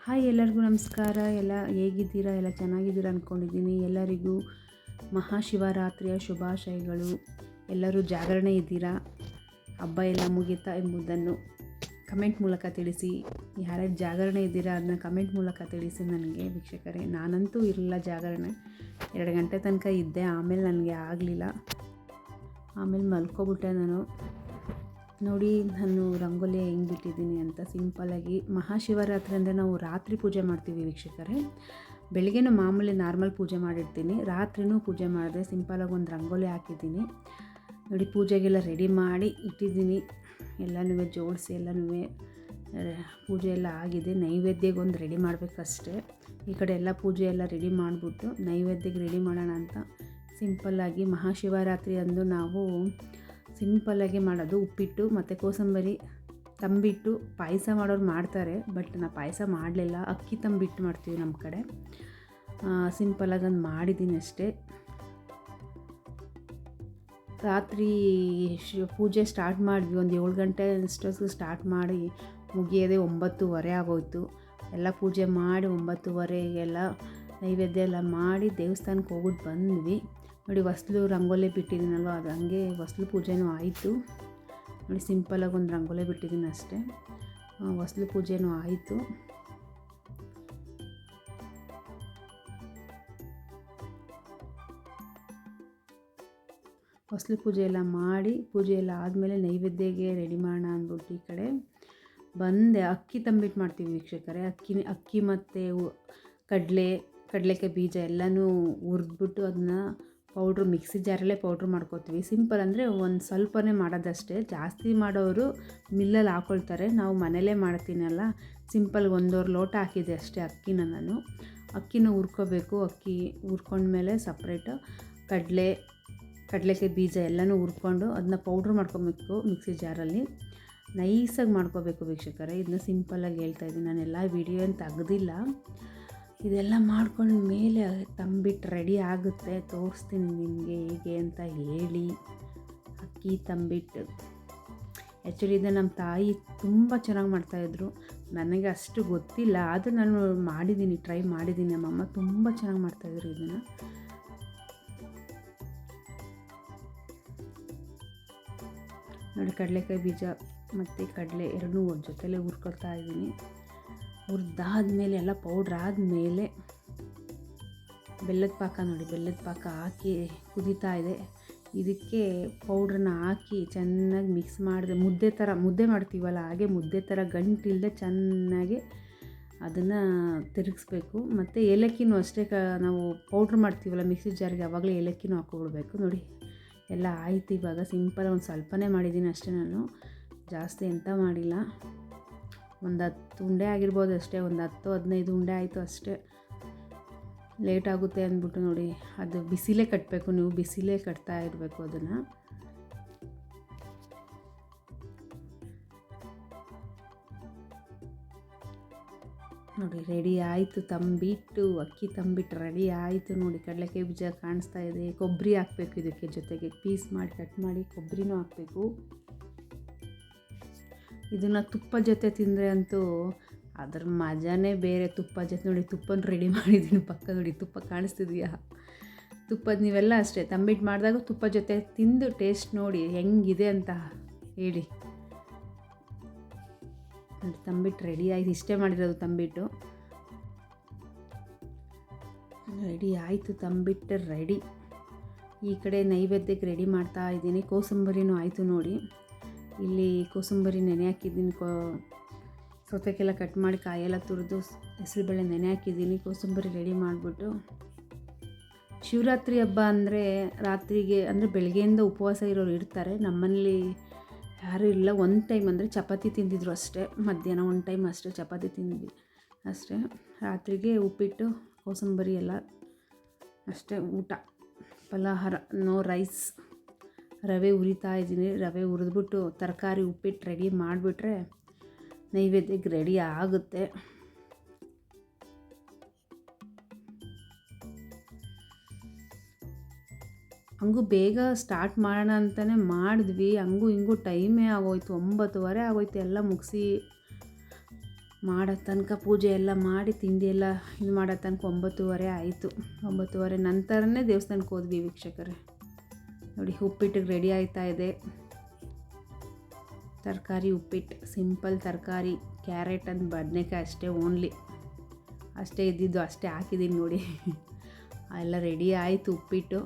Hi, ಎಲ್ಲರಿಗೂ ನಮಸ್ಕಾರ. ಎಲ್ಲ ಹೇಗಿದ್ದೀರಾ? ಎಲ್ಲ ಚೆನ್ನಾಗಿದ್ದೀರಾ ಅಂದ್ಕೊಂಡಿದ್ದೀನಿ. ಎಲ್ಲರಿಗೂ ಮಹಾಶಿವರಾತ್ರಿಯ ಶುಭಾಶಯಗಳು. ಎಲ್ಲರೂ ಜಾಗರಣೆ ಇದ್ದೀರಾ? ಹಬ್ಬ ಎಲ್ಲ ಮುಗೀತಾ ಎಂಬುದನ್ನು ಕಮೆಂಟ್ ಮೂಲಕ ತಿಳಿಸಿ. ಯಾರ್ಯಾರು ಜಾಗರಣೆ ಇದ್ದೀರಾ ಅದನ್ನ ಕಮೆಂಟ್ ಮೂಲಕ ತಿಳಿಸಿ ನನಗೆ ವೀಕ್ಷಕರೇ. ನಾನಂತೂ ಇರಲಿಲ್ಲ ಜಾಗರಣೆ, 2 ಗಂಟೆ ತನಕ ಇದ್ದೆ. ಆಮೇಲೆ ನನಗೆ ಆಗಲಿಲ್ಲ, ಆಮೇಲೆ ಮಲ್ಕೊಬಿಟ್ಟೆ ನಾನು. ನೋಡಿ ನಾನು ರಂಗೋಲಿ ಹೆಂಗೆ ಬಿಟ್ಟಿದ್ದೀನಿ ಅಂತ ಸಿಂಪಲ್ಲಾಗಿ. ಮಹಾಶಿವರಾತ್ರಿ ಅಂದರೆ ನಾವು ರಾತ್ರಿ ಪೂಜೆ ಮಾಡ್ತೀವಿ ವೀಕ್ಷಕರೇ. ಬೆಳಗ್ಗೆನೂ ಮಾಮೂಲಿ ನಾರ್ಮಲ್ ಪೂಜೆ ಮಾಡಿರ್ತೀನಿ, ರಾತ್ರಿನೂ ಪೂಜೆ ಮಾಡಿದೆ. ಸಿಂಪಲಾಗಿ ಒಂದು ರಂಗೋಲಿ ಹಾಕಿದ್ದೀನಿ ನೋಡಿ. ಪೂಜೆಗೆಲ್ಲ ರೆಡಿ ಮಾಡಿ ಇಟ್ಟಿದ್ದೀನಿ, ಎಲ್ಲನೂ ಜೋಡಿಸಿ ಎಲ್ಲನೂ ಪೂಜೆ ಎಲ್ಲ ಆಗಿದೆ. ನೈವೇದ್ಯಕ್ಕೆ ಒಂದು ರೆಡಿ ಮಾಡಬೇಕಷ್ಟೇ. ಈ ಕಡೆ ಎಲ್ಲ ಪೂಜೆ ಎಲ್ಲ ರೆಡಿ ಮಾಡಿಬಿಟ್ಟು ನೈವೇದ್ಯಕ್ಕೆ ರೆಡಿ ಮಾಡೋಣ ಅಂತ ಸಿಂಪಲ್ಲಾಗಿ. ಮಹಾಶಿವರಾತ್ರಿ ಅಂದು ನಾವು ಸಿಂಪಲ್ಲಾಗಿ ಮಾಡೋದು ಉಪ್ಪಿಟ್ಟು ಮತ್ತು ಕೋಸಂಬರಿ ತಂಬಿಟ್ಟು. ಪಾಯಸ ಮಾಡೋರು ಮಾಡ್ತಾರೆ, ಬಟ್ ನಾನು ಪಾಯಸ ಮಾಡಲಿಲ್ಲ. ಅಕ್ಕಿ ತಂಬಿಟ್ಟು ಮಾಡ್ತೀವಿ ನಮ್ಮ ಕಡೆ. ಸಿಂಪಲ್ಲಾಗಿ ಒಂದು ಮಾಡಿದ್ದೀನಿ ಅಷ್ಟೇ. ರಾತ್ರಿ ಪೂಜೆ ಸ್ಟಾರ್ಟ್ ಮಾಡಿದ್ವಿ, ಒಂದು 7 ಗಂಟೆ ಅಷ್ಟೊತ್ತಿಗೆ ಸ್ಟಾರ್ಟ್ ಮಾಡಿ ಮುಗಿಯೋದೇ 9:30 ಆಗೋಯ್ತು. ಎಲ್ಲ ಪೂಜೆ ಮಾಡಿ 9:30ಗೆಲ್ಲ ನೈವೇದ್ಯ ಎಲ್ಲ ಮಾಡಿ ದೇವಸ್ಥಾನಕ್ಕೆ ಹೋಗ್ಬಿಟ್ಟು ಬಂದ್ವಿ ನೋಡಿ. ಹೊಸ್ಲು ರಂಗೋಲಿ ಬಿಟ್ಟಿದ್ದೀನಲ್ವ, ಅದು ಹಂಗೆ ಹೊಸ್ಲು ಪೂಜೆನೂ ಆಯಿತು ನೋಡಿ. ಸಿಂಪಲಾಗಿ ಒಂದು ರಂಗೋಲಿ ಬಿಟ್ಟಿದ್ದೀನಿ ಅಷ್ಟೇ. ಹೊಸ್ಲು ಪೂಜೆನೂ ಆಯಿತು. ಹೊಸ್ಲು ಪೂಜೆ ಎಲ್ಲ ಮಾಡಿ, ಪೂಜೆ ಎಲ್ಲ ಆದಮೇಲೆ ನೈವೇದ್ಯಗೆ ರೆಡಿ ಮಾಡೋಣ ಅಂದ್ಬಿಟ್ಟು ಈ ಕಡೆ ಬಂದೆ. ಅಕ್ಕಿ ತಂಬಿಟ್ಟು ಮಾಡ್ತೀವಿ ವೀಕ್ಷಕರೇ. ಅಕ್ಕಿ ಮತ್ತು ಕಡಲೆಕಾಯಿ ಬೀಜ ಎಲ್ಲನೂ ಹುರಿದ್ಬಿಟ್ಟು ಅದನ್ನ ಪೌಡ್ರು ಮಿಕ್ಸಿ ಜಾರಲ್ಲೇ ಪೌಡ್ರ್ ಮಾಡ್ಕೋತೀವಿ. ಸಿಂಪಲ್ ಅಂದರೆ ಒಂದು ಸ್ವಲ್ಪನೇ ಮಾಡೋದಷ್ಟೇ. ಜಾಸ್ತಿ ಮಾಡೋರು ಮಿಲ್ಲಲ್ಲಿ ಹಾಕ್ಕೊಳ್ತಾರೆ, ನಾವು ಮನೇಲೇ ಮಾಡ್ತೀನಲ್ಲ. ಸಿಂಪಲ್ 1.5 ಲೋಟ ಹಾಕಿದೆ ಅಷ್ಟೇ ಅಕ್ಕಿನ. ನಾನು ಅಕ್ಕಿನ ಹುರ್ಕೋಬೇಕು. ಅಕ್ಕಿ ಹುರ್ಕೊಂಡ್ಮೇಲೆ ಸಪ್ರೇಟು ಕಡಲೆಕಾಯಿ ಬೀಜ ಎಲ್ಲನೂ ಹುರ್ಕೊಂಡು ಅದನ್ನ ಪೌಡ್ರ್ ಮಾಡ್ಕೊಬೇಕು ಮಿಕ್ಸಿ ಜಾರಲ್ಲಿ. ನೈಸಾಗಿ ಮಾಡ್ಕೋಬೇಕು ವೀಕ್ಷಕರೇ. ಇದನ್ನ ಸಿಂಪಲ್ಲಾಗಿ ಹೇಳ್ತಾಯಿದ್ದೀನಿ, ನಾನೆಲ್ಲ ವಿಡಿಯೋ ಏನು ತೆಗ್ದಿಲ್ಲ. ಇದೆಲ್ಲ ಮಾಡ್ಕೊಂಡ ಮೇಲೆ ತಂಬಿಟ್ಟು ರೆಡಿ ಆಗುತ್ತೆ. ತೋರಿಸ್ತೀನಿ ನಿಮಗೆ ಹೇಗೆ ಅಂತ ಹೇಳಿ. ಅಕ್ಕಿ ತಂಬಿಟ್ಟು ಆ್ಯಕ್ಚುಲಿ ಇದನ್ನು ನಮ್ಮ ತಾಯಿ ತುಂಬ ಚೆನ್ನಾಗಿ ಮಾಡ್ತಾಯಿದ್ರು. ನನಗೆ ಅಷ್ಟು ಗೊತ್ತಿಲ್ಲ, ಆದರೂ ನಾನು ಮಾಡಿದ್ದೀನಿ, ಟ್ರೈ ಮಾಡಿದ್ದೀನಿ. ನಮ್ಮಮ್ಮ ತುಂಬ ಚೆನ್ನಾಗಿ ಮಾಡ್ತಾಯಿದ್ರು ಇದನ್ನು. ನೋಡಿ, ಕಡಲೆಕಾಯಿ ಬೀಜ ಮತ್ತು ಕಡಲೆ ಎರಡೂ ಜೊತೆಲೇ ಹುರ್ಕೊಳ್ತಾ ಇದ್ದೀನಿ. ಹುರಿದಾದ್ಮೇಲೆ ಎಲ್ಲ ಪೌಡ್ರ್ ಆದಮೇಲೆ ಬೆಲ್ಲದ ಪಾಕ ನೋಡಿ, ಬೆಲ್ಲದ ಪಾಕ ಹಾಕಿ ಕುದೀತಾ ಇದೆ. ಇದಕ್ಕೆ ಪೌಡ್ರನ್ನ ಹಾಕಿ ಚೆನ್ನಾಗಿ ಮಿಕ್ಸ್ ಮಾಡಿದೆ. ಮುದ್ದೆ ಮಾಡ್ತೀವಲ್ಲ ಹಾಗೆ ಮುದ್ದೆ ಥರ ಗಂಟಿಲ್ಲದೆ ಚೆನ್ನಾಗಿ ಅದನ್ನು ತಿರುಗಿಸ್ಬೇಕು. ಮತ್ತು ಏಲಕ್ಕಿನೂ ಅಷ್ಟೇ, ನಾವು ಪೌಡ್ರ್ ಮಾಡ್ತೀವಲ್ಲ ಮಿಕ್ಸಿ ಜಾರಿಗೆ, ಆವಾಗಲೇ ಏಲಕ್ಕಿನೂ ಹಾಕ್ಕೊಬಿಡ್ಬೇಕು ನೋಡಿ. ಎಲ್ಲ ಆಯ್ತು. ಇವಾಗ ಸಿಂಪಲ್ ಒಂದು ಸ್ವಲ್ಪನೇ ಮಾಡಿದ್ದೀನಿ ಅಷ್ಟೇ, ನಾನು ಜಾಸ್ತಿ ಎಂತ ಮಾಡಿಲ್ಲ. ಒಂದು 10 ಉಂಡೆ ಆಗಿರ್ಬೋದು ಅಷ್ಟೇ, ಒಂದು 10-15 ಉಂಡೆ ಆಯಿತು ಅಷ್ಟೇ. ಲೇಟ್ ಆಗುತ್ತೆ ಅಂದ್ಬಿಟ್ಟು ನೋಡಿ, ಅದು ಬಿಸಿಲೇ ಕಟ್ಟಬೇಕು, ನೀವು ಬಿಸಿಲೇ ಕಟ್ತಾ ಇರಬೇಕು ಅದನ್ನು. ನೋಡಿ ರೆಡಿ ಆಯಿತು ತಂಬಿಟ್ಟು. ಅಕ್ಕಿ ತಂಬಿಟ್ಟು ರೆಡಿ ಆಯಿತು ನೋಡಿ. ಕಡಲೆಕಾಯಿ ಬೀಜ ಕಾಣಿಸ್ತಾ ಇದೆ. ಕೊಬ್ಬರಿ ಹಾಕಬೇಕು ಇದಕ್ಕೆ, ಜೊತೆಗೆ ಪೀಸ್ ಮಾಡಿ ಕಟ್ ಮಾಡಿ ಕೊಬ್ಬರಿನೂ ಹಾಕಬೇಕು. ಇದನ್ನು ತುಪ್ಪ ಜೊತೆ ತಿಂದರೆ ಅಂತೂ ಅದ್ರ ಮಜಾನೇ ಬೇರೆ. ತುಪ್ಪ ಜೊತೆ ನೋಡಿ, ತುಪ್ಪನ ರೆಡಿ ಮಾಡಿದ್ದೀನಿ ಪಕ್ಕ ನೋಡಿ, ತುಪ್ಪ ಕಾಣಿಸ್ತಿದೆಯಾ? ತುಪ್ಪದ ನೀವೆಲ್ಲ ಅಷ್ಟೇ ತಂಬಿಟ್ಟು ಮಾಡಿದಾಗ ತುಪ್ಪ ಜೊತೆ ತಿಂದು ಟೇಸ್ಟ್ ನೋಡಿ ಹೆಂಗಿದೆ ಅಂತ ಹೇಳಿ. ನೋಡಿ ತಂಬಿಟ್ಟು ರೆಡಿ ಆಯಿತು. ಇಷ್ಟೇ ಮಾಡಿರೋದು ತಂಬಿಟ್ಟು ರೆಡಿ ಆಯಿತು. ತಂಬಿಟ್ಟು ರೆಡಿ. ಈ ಕಡೆ ನೈವೇದ್ಯಕ್ಕೆ ರೆಡಿ ಮಾಡ್ತಾ ಇದ್ದೀನಿ. ಕೋಸಂಬರಿನೂ ಆಯಿತು ನೋಡಿ. ಇಲ್ಲಿ ಕೋಸಂಬರಿ ನೆನೆ ಹಾಕಿದ್ದೀನಿ. ಸೌತೆಗೆಲ್ಲ ಕಟ್ ಮಾಡಿ ಕಾಯೆಲ್ಲ ತುರಿದು ಹೆಸರುಬೇಳೆ ನೆನೆ ಹಾಕಿದ್ದೀನಿ. ಕೋಸಂಬರಿ ರೆಡಿ ಮಾಡಿಬಿಟ್ಟು, ಶಿವರಾತ್ರಿ ಹಬ್ಬ ಅಂದರೆ ರಾತ್ರಿಗೆ ಅಂದರೆ ಬೆಳಗ್ಗೆಯಿಂದ ಉಪವಾಸ ಇರೋರು ಇರ್ತಾರೆ. ನಮ್ಮಲ್ಲಿ ಯಾರೂ ಇಲ್ಲ. ಒಂದು ಟೈಮ್ ಅಂದರೆ ಚಪಾತಿ ತಿಂದಿದ್ರು ಅಷ್ಟೇ. ಮಧ್ಯಾಹ್ನ ಒಂದು ಟೈಮ್ ಅಷ್ಟೇ ಚಪಾತಿ ತಿಂದ್ವಿ ಅಷ್ಟೇ. ರಾತ್ರಿಗೆ ಉಪ್ಪಿಟ್ಟು ಕೋಸಂಬರಿ ಎಲ್ಲ ಅಷ್ಟೇ ಊಟ, ಫಲಾಹಾರ, ನೋ ರೈಸ್. ರವೆ ಹುರಿತಾ ಇದ್ದೀನಿ. ರವೆ ಹುರಿದ್ಬಿಟ್ಟು ತರಕಾರಿ ಉಪ್ಪಿಟ್ಟು ರೆಡಿ ಮಾಡಿಬಿಟ್ರೆ ನೈವೇದ್ಯಕ್ಕೆ ರೆಡಿ ಆಗುತ್ತೆ. ಹಂಗೂ ಬೇಗ ಸ್ಟಾರ್ಟ್ ಮಾಡೋಣ ಅಂತಲೇ ಮಾಡಿದ್ವಿ. ಹಂಗೂ ಹಿಂಗೂ ಟೈಮೇ ಆಗೋಯ್ತು, 9:30 ಆಗೋಯ್ತು ಎಲ್ಲ ಮುಗಿಸಿ. ಮಾಡೋ ತನಕ ಪೂಜೆ ಎಲ್ಲ ಮಾಡಿ ತಿಂಡಿ ಎಲ್ಲ ಇದು ಮಾಡೋ ತನಕ 9:30 ಆಯಿತು. 9:30 ನಂತರನೇ ದೇವಸ್ಥಾನಕ್ಕೆ ಹೋದ್ವಿ ವೀಕ್ಷಕರೇ. ನೋಡಿ ಉಪ್ಪಿಟ್ಟಿಗೆ ರೆಡಿ ಆಯ್ತಾ ಇದೆ. ತರಕಾರಿ ಉಪ್ಪಿಟ್ಟು, ಸಿಂಪಲ್ ತರಕಾರಿ, ಕ್ಯಾರೆಟ್ and ಬದನೆಕಾಯಿ ಅಷ್ಟೇ, ಓನ್ಲಿ ಅಷ್ಟೇ ಇದ್ದಿದ್ದು, ಅಷ್ಟೇ ಹಾಕಿದ್ದೀನಿ ನೋಡಿ. ಎಲ್ಲ ರೆಡಿ ಆಯಿತು. ಉಪ್ಪಿಟ್ಟು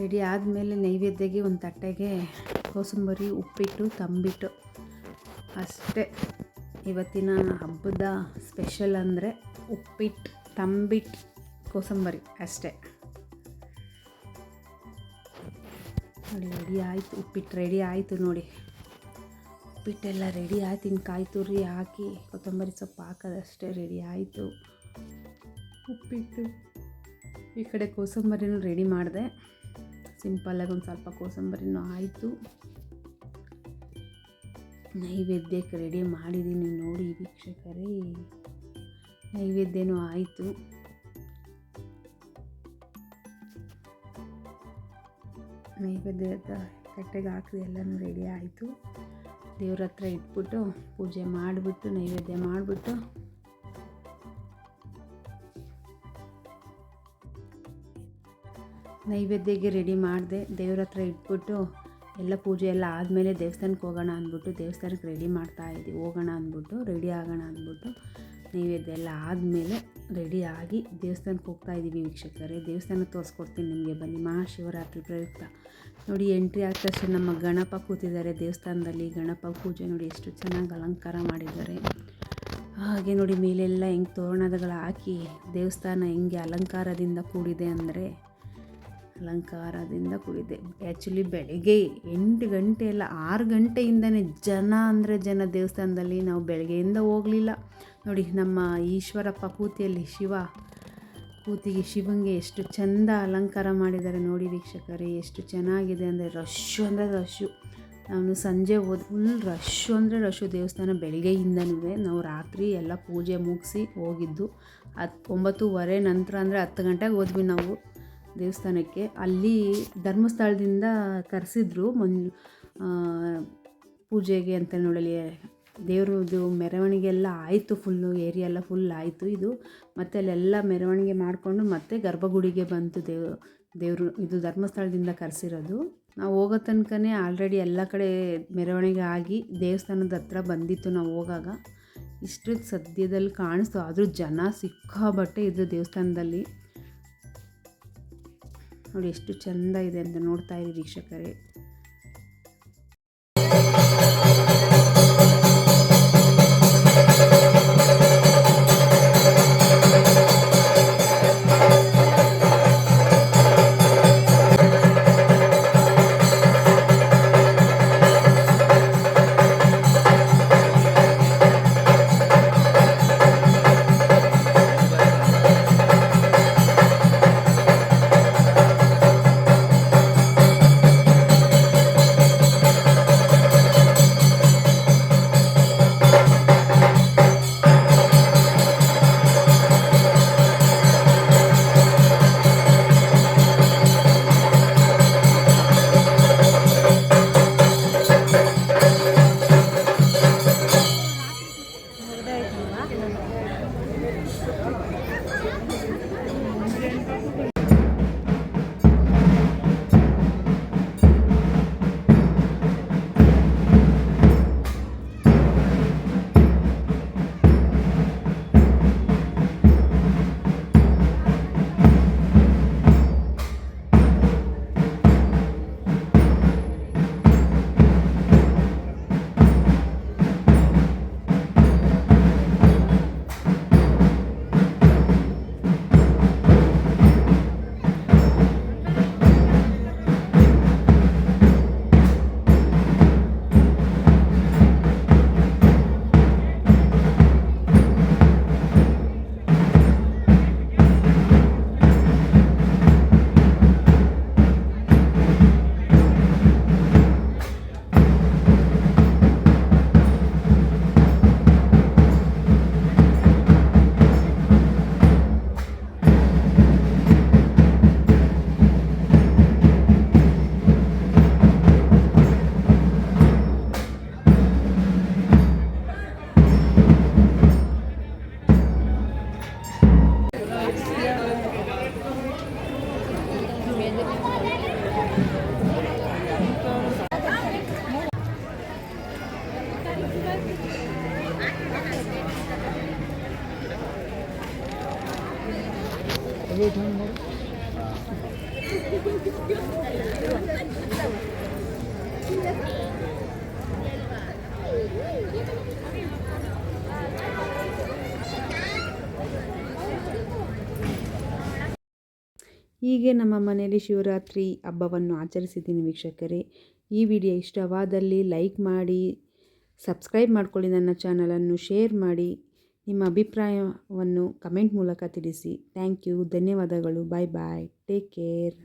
ರೆಡಿ ಆದಮೇಲೆ ನೈವೇದ್ಯಗೆ ಒಂದು ತಟ್ಟೆಗೆ ಕೋಸಂಬರಿ, ಉಪ್ಪಿಟ್ಟು, ತಂಬಿಟ್ಟು ಅಷ್ಟೇ. ಇವತ್ತಿನ ಹಬ್ಬದ ಸ್ಪೆಷಲ್ ಅಂದರೆ ಉಪ್ಪಿಟ್ಟು, ತಂಬಿಟ್ಟು, ಕೋಸಂಬರಿ ಅಷ್ಟೇ. ನೋಡಿ ರೆಡಿ ಆಯಿತು, ಉಪ್ಪಿಟ್ಟು ರೆಡಿ ಆಯಿತು ನೋಡಿ. ಉಪ್ಪಿಟ್ಟೆಲ್ಲ ರೆಡಿ ಆಯ್ತು. ಇನ್ನು ಕಾಯಿ ತುರಿ ಹಾಕಿ ಕೊತ್ತಂಬರಿ ಸೊಪ್ಪು ಹಾಕೋದಷ್ಟೇ, ರೆಡಿ ಆಯಿತು ಉಪ್ಪಿಟ್ಟು. ಈ ಕಡೆ ಕೋಸಂಬರಿನೂ ರೆಡಿ ಮಾಡಿದೆ. ಸಿಂಪಲ್ಲಾಗಿ ಒಂದು ಸ್ವಲ್ಪ ಕೋಸಂಬರಿನೂ ಆಯಿತು. ನೈವೇದ್ಯಕ್ಕೆ ರೆಡಿ ಮಾಡಿದ್ದೀನಿ ನೋಡಿ ವೀಕ್ಷಕರೇ. ನೈವೇದ್ಯನೂ ಆಯಿತು. ನೈವೇದ್ಯದ ಕಟ್ಟೆಗೆ ಹಾಕಿ ಎಲ್ಲನೂ ರೆಡಿ ಆಯಿತು. ದೇವ್ರ ಹತ್ರ ಇಟ್ಬಿಟ್ಟು ಪೂಜೆ ಮಾಡಿಬಿಟ್ಟು ನೈವೇದ್ಯ ಮಾಡಿಬಿಟ್ಟು ನೈವೇದ್ಯಗೆ ರೆಡಿ ಮಾಡಿದೆ. ದೇವ್ರ ಹತ್ರ ಇಟ್ಬಿಟ್ಟು ಎಲ್ಲ ಪೂಜೆ ಎಲ್ಲ ಆದಮೇಲೆ ದೇವಸ್ಥಾನಕ್ಕೆ ಹೋಗೋಣ ಅಂದ್ಬಿಟ್ಟು ದೇವಸ್ಥಾನಕ್ಕೆ ರೆಡಿ ಮಾಡ್ತಾಯಿದ್ವಿ. ಹೋಗೋಣ ಅಂದ್ಬಿಟ್ಟು ರೆಡಿ ಆಗೋಣ ಅಂದ್ಬಿಟ್ಟು ನೈವೇದ್ಯ ಎಲ್ಲ ಆದಮೇಲೆ ರೆಡಿ ಆಗಿ ದೇವಸ್ಥಾನಕ್ಕೆ ಹೋಗ್ತಾಯಿದ್ದೀವಿ ವೀಕ್ಷಕರೇ. ದೇವಸ್ಥಾನ ತೋರಿಸ್ಕೊಡ್ತೀನಿ ನಿಮಗೆ, ಬನ್ನಿ. ಮಹಾಶಿವರಾತ್ರಿ ಪ್ರಯುಕ್ತ ನೋಡಿ, ಎಂಟ್ರಿ ಆದ ತಕ್ಷಣ ನಮ್ಮ ಗಣಪ ಕೂತಿದ್ದಾರೆ ದೇವಸ್ಥಾನದಲ್ಲಿ. ಗಣಪ ಪೂಜೆ ನೋಡಿ ಎಷ್ಟು ಚೆನ್ನಾಗಿ ಅಲಂಕಾರ ಮಾಡಿದ್ದಾರೆ. ಹಾಗೆ ನೋಡಿ ಮೇಲೆಲ್ಲ ಹೆಂಗೆ ತೋರಣಗಳು ಹಾಕಿ ದೇವಸ್ಥಾನ ಹೆಂಗೆ ಅಲಂಕಾರದಿಂದ ಕೂಡಿದೆ ಅಂದರೆ ಆ್ಯಕ್ಚುಲಿ ಬೆಳಗ್ಗೆ 8 ಗಂಟೆ ಎಲ್ಲ 6 ಗಂಟೆಯಿಂದನೇ ಜನ ಅಂದರೆ ಜನ ದೇವಸ್ಥಾನದಲ್ಲಿ. ನಾವು ಬೆಳಗ್ಗೆಯಿಂದ ಹೋಗಲಿಲ್ಲ ನೋಡಿ. ನಮ್ಮ ಈಶ್ವರಪ್ಪ ಕೂತಿಯಲ್ಲಿ ಕೂತಿಗೆ ಶಿವಂಗೆ ಎಷ್ಟು ಚೆಂದ ಅಲಂಕಾರ ಮಾಡಿದ್ದಾರೆ ನೋಡಿ ವೀಕ್ಷಕರೇ. ಎಷ್ಟು ಚೆನ್ನಾಗಿದೆ ಅಂದರೆ ರಶ್ಶು ಅಂದರೆ ರಶ್ಶು. ನಾನು ಸಂಜೆ ಫುಲ್ ರಶ್ಶು ಅಂದರೆ ರಶ್ಶು. ದೇವಸ್ಥಾನ ಬೆಳಗ್ಗೆಯಿಂದನೂ ನಾವು ರಾತ್ರಿ ಎಲ್ಲ ಪೂಜೆ ಮುಗಿಸಿ ಹೋಗಿದ್ದು 9:30 ನಂತರ ಅಂದರೆ 10 ಗಂಟೆಗೆ ಹೋದ್ವಿ ನಾವು ದೇವಸ್ಥಾನಕ್ಕೆ. ಅಲ್ಲಿ ಧರ್ಮಸ್ಥಳದಿಂದ ಕರೆಸಿದ್ರು ಪೂಜೆಗೆ ಅಂತ ನೋಡಲಿ. ದೇವ್ರದ್ದು ಮೆರವಣಿಗೆ ಎಲ್ಲ ಆಯಿತು, ಫುಲ್ಲು ಏರಿಯಾ ಎಲ್ಲ ಫುಲ್ ಆಯಿತು ಇದು. ಮತ್ತು ಅಲ್ಲೆಲ್ಲ ಮೆರವಣಿಗೆ ಮಾಡಿಕೊಂಡು ಮತ್ತೆ ಗರ್ಭಗುಡಿಗೆ ಬಂತು ದೇವರು. ಇದು ಧರ್ಮಸ್ಥಳದಿಂದ ಕರೆಸಿರೋದು. ನಾವು ಹೋಗೋ ತನಕನೇ ಆಲ್ರೆಡಿ ಎಲ್ಲ ಕಡೆ ಮೆರವಣಿಗೆ ಆಗಿ ದೇವಸ್ಥಾನದ ಹತ್ರ ಬಂದಿತ್ತು. ನಾವು ಹೋಗಾಗ ಇಷ್ಟು ಸದ್ಯದಲ್ಲಿ ಕಾಣಿಸ್ತು. ಆದರೂ ಜನ ಸಿಕ್ಕಾಬಟ್ಟೆ ಇದ್ರು ದೇವಸ್ಥಾನದಲ್ಲಿ ನೋಡಿ. ಎಷ್ಟು ಚೆಂದ ಇದೆ ಅಂತ ನೋಡ್ತಾ ಇರಿ ವೀಕ್ಷಕರೇ. ಹೀಗೆ ನಮ್ಮ ಮನೆಯಲ್ಲಿ ಶಿವರಾತ್ರಿ ಹಬ್ಬವನ್ನು ಆಚರಿಸಿದ್ದೀನಿ ವೀಕ್ಷಕರೇ. ಈ ವಿಡಿಯೋ ಇಷ್ಟವಾದಲ್ಲಿ ಲೈಕ್ ಮಾಡಿ, ಸಬ್ಸ್ಕ್ರೈಬ್ ಮಾಡ್ಕೊಳ್ಳಿ, ನನ್ನ ಚಾನಲನ್ನು ಶೇರ್ ಮಾಡಿ, ನಿಮ್ಮ ಅಭಿಪ್ರಾಯವನ್ನು ಕಮೆಂಟ್ ಮೂಲಕ ತಿಳಿಸಿ. ಥ್ಯಾಂಕ್ ಯು, ಧನ್ಯವಾದಗಳು. ಬಾಯ್ ಬಾಯ್, ಟೇಕ್ ಕೇರ್.